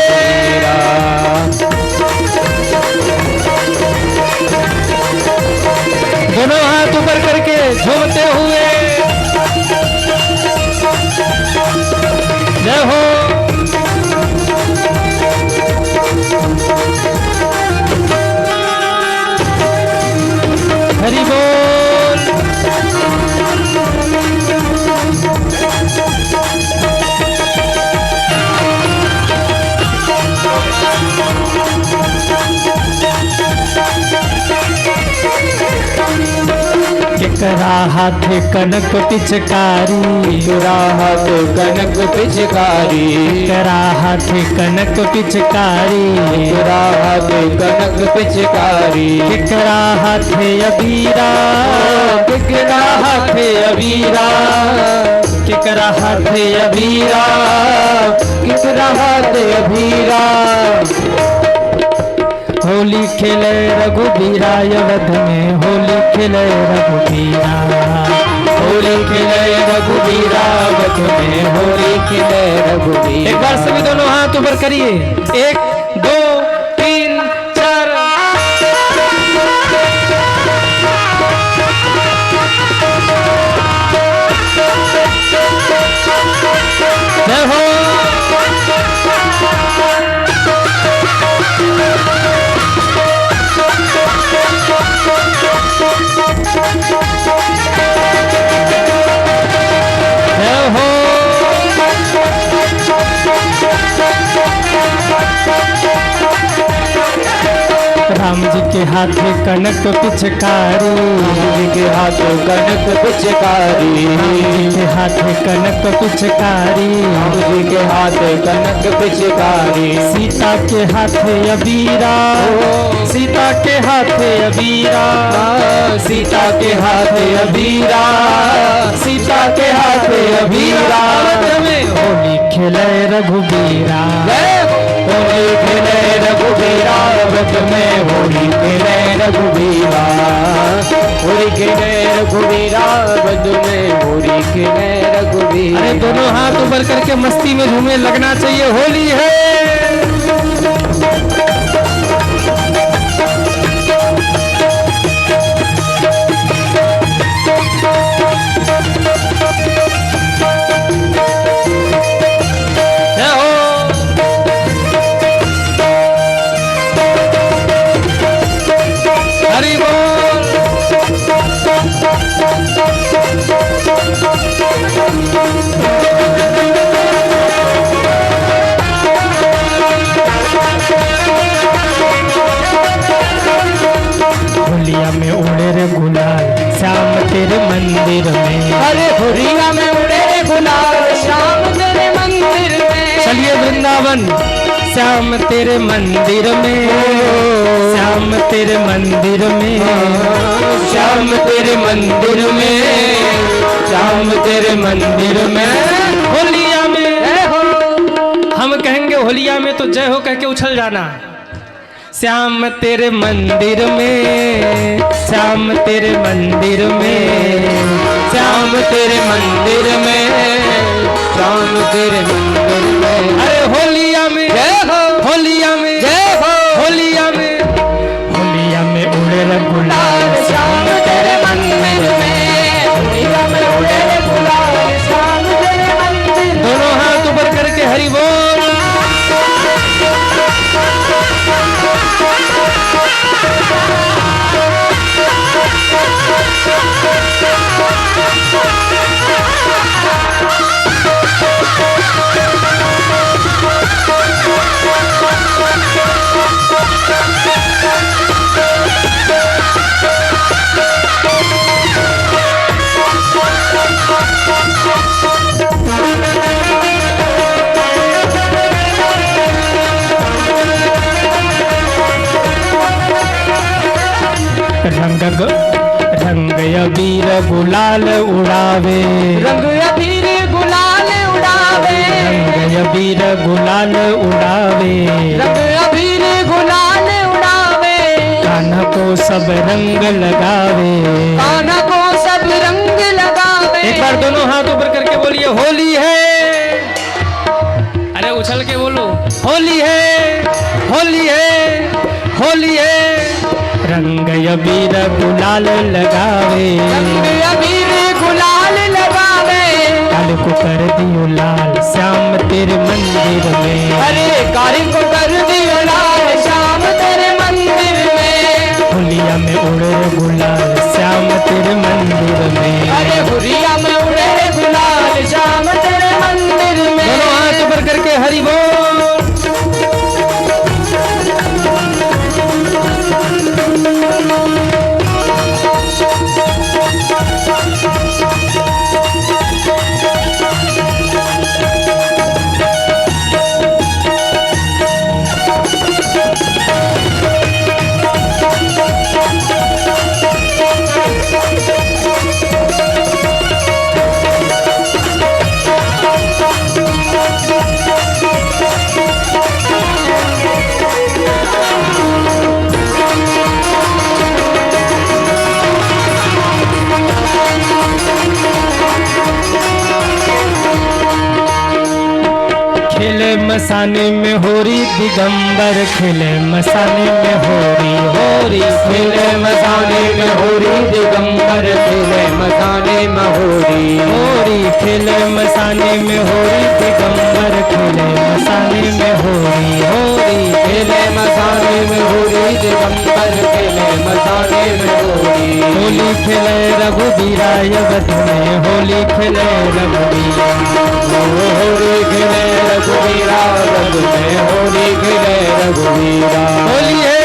Speaker 1: दोनों हाथ ऊपर करके झूमते हुए जय हो। हरि बोल। केकरा हाथ कनक पिचकारी,
Speaker 2: केकरा हाथ कनक पिचकारी,
Speaker 1: केकरा हाथ कनक पिचकारी,
Speaker 2: केकरा हाथ कनक पिचकारी,
Speaker 1: केकरा हाथ अबीरा,
Speaker 2: केकरा हाथ अबीरा,
Speaker 1: केकरा हाथ अबीरा,
Speaker 2: केकरा हाथ अबीरा,
Speaker 1: होली खेले रघुबीरा अवध में, होली खेले रघुबीरा,
Speaker 2: होली खेले रघुवीरा अवध में, होली खेले रघुवीरा।
Speaker 1: एक बार सभी दोनों हाथ ऊपर करिए। 1 2 3 4 जय हो। जय हो। राम जी के हाथ कनक पिचकारी,
Speaker 2: राम जी के हाथ कनक पिचकारी,
Speaker 1: राम जी के हाथ कनक पिचकारी,
Speaker 2: राम जी के हाथ कनक पिचकारी,
Speaker 1: सीता के हाथ अबीरा, सीता के हाथ अबीरा,
Speaker 2: सीता के हाथ अबीरा, सीता के हाथ अबीरा,
Speaker 1: में होली खेले रघुबीरा,
Speaker 2: होली खेले रघुबीरा, व्रत में होली खेले रघुबीरा, होली खेले रघुबीरा, व्रत में होली खेले रघुबीरा।
Speaker 1: अरे दोनों हाथ ऊपर करके मस्ती में झूमने लगना चाहिए, होली है। हरि बोल। होलिया में उड़े रे गुलाल श्याम तेरे मंदिर में,
Speaker 2: अरे होलिया में उड़े रे गुलाल श्याम तेरे मंदिर में।
Speaker 1: चलिए वृंदावन। श्याम तेरे मंदिर में, श्याम तेरे मंदिर में,
Speaker 2: श्याम तेरे मंदिर में, श्याम तेरे मंदिर में।
Speaker 1: होलिया में हम कहेंगे होलिया में तो जय हो कह के उछल जाना। श्याम तेरे मंदिर में, श्याम तेरे मंदिर में,
Speaker 2: श्याम तेरे मंदिर में, श्याम तेरे मंदिर में।
Speaker 1: अरे होलिया में
Speaker 2: जय हो,
Speaker 1: होलिया में
Speaker 2: जय हो,
Speaker 1: होलिया में, होलिया में उड़े रे गुलाल
Speaker 2: श्याम तेरे मंदिर में, होलिया में उड़े रे गुलाल श्याम तेरे मंदिर।
Speaker 1: दोनों हाथ ऊपर करके हरि बोल। रंग अबीर गुलाल उड़ावे,
Speaker 2: रंग अबीर गुलाल उड़ावे,
Speaker 1: रंग अबीर गुलाल उड़ावे,
Speaker 2: रंग अबीर गुलाल उड़ावे।
Speaker 1: कान्हा को सब रंग लगावे,
Speaker 2: कान्हा को सब रंग लगावे।
Speaker 1: एक बार दोनों हाथ ऊपर करके बोलिए होली है। अरे उछल के बोलो होली है, होली है, होली है। रंग अबीर गुलाल लगावे,
Speaker 2: रंग अबीर गुलाल लगावे।
Speaker 1: काल को कर दियो लाल श्याम तेरे मंदिर में,
Speaker 2: अरे काली को कर दियो लाल श्याम तेरे मंदिर में।
Speaker 1: होलिया में उड़े गुलाल श्याम तेरे मंदिर में।
Speaker 2: अरे होलिया में उड़े गुलाल श्याम तेरे मंदिर में।
Speaker 1: दोनों हाथ ऊपर करके हरि बोल। मसाने में होरी दिगंबर खिले मसाने में होरी होरी
Speaker 2: खिले मसाने में होरी दिगंबर खिले मसाने में होरी
Speaker 1: होरी खिले मसाने में होरी दिगंबर खिले मसाने में होरी होरी
Speaker 2: खिले मसाने में होरी दिगंबर खिले मसाने में होरी।
Speaker 1: होली खिले रघुबीरा अवध में होली खिले रघुबीरा
Speaker 2: होली खिले रघुबीरा अवध में होली खिले रघुबीरा।
Speaker 1: होली है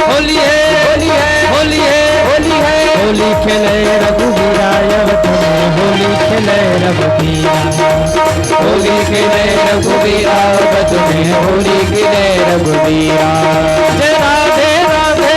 Speaker 1: होली है होली है होली है
Speaker 2: होली है
Speaker 1: होली खिले रघुबीरा अवध में होली खिले रघुबीरा
Speaker 2: होली खिले रघुबीरा अवध में होली खिले रघुबीरा।
Speaker 1: जय राधे राधे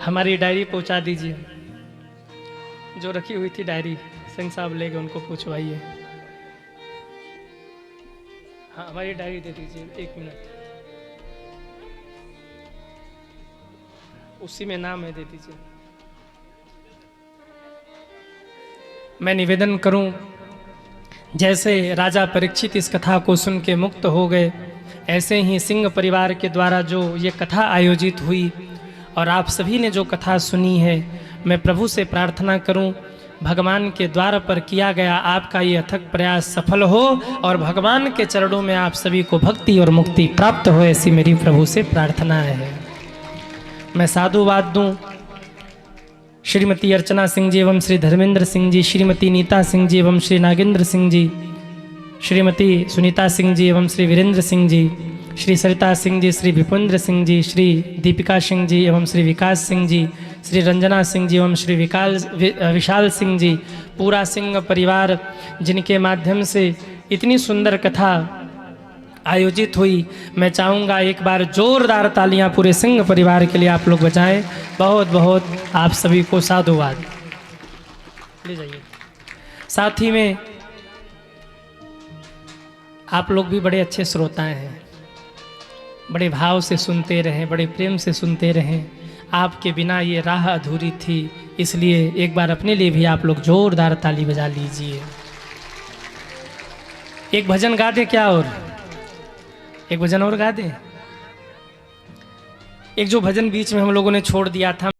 Speaker 1: हमारी डायरी पहुंचा दीजिए, जो रखी हुई थी डायरी सिंह साहब ले गए, उनको पूछवाइए। हाँ हमारी डायरी दे दीजिए, 1 मिनट, उसी में नाम है, दे दीजिए। मैं निवेदन करूं, जैसे राजा परीक्षित इस कथा को सुन के मुक्त हो गए, ऐसे ही सिंह परिवार के द्वारा जो ये कथा आयोजित हुई और आप सभी ने जो कथा सुनी है, मैं प्रभु से प्रार्थना करूं भगवान के द्वार पर किया गया आपका ये अथक प्रयास सफल हो और भगवान के चरणों में आप सभी को भक्ति और मुक्ति प्राप्त हो, ऐसी मेरी प्रभु से प्रार्थना है। मैं साधुवाद दूं श्रीमती अर्चना सिंह जी एवं श्री धर्मेंद्र सिंह जी, श्रीमती नीता सिंह जी एवं श्री नागेंद्र सिंह जी, श्रीमती सुनीता सिंह जी एवं श्री वीरेंद्र सिंह जी, श्री सरिता सिंह जी, श्री विपुंद्र सिंह जी, श्री दीपिका सिंह जी एवं श्री विकास सिंह जी, श्री रंजना सिंह जी एवं श्री विशाल सिंह जी, पूरा सिंह परिवार जिनके माध्यम से इतनी सुंदर कथा आयोजित हुई। मैं चाहूँगा एक बार जोरदार तालियां पूरे सिंह परिवार के लिए आप लोग बजाएं। बहुत बहुत आप सभी को साधुवाद। ले जाइए। साथ ही में आप लोग भी बड़े अच्छे श्रोता हैं, बड़े भाव से सुनते रहें, बड़े प्रेम से सुनते रहें। आपके बिना ये राह अधूरी थी, इसलिए एक बार अपने लिए भी आप लोग जोरदार ताली बजा लीजिए। एक भजन गा दें क्या? और एक भजन और गा दें। एक जो भजन बीच में हम लोगों ने छोड़ दिया था,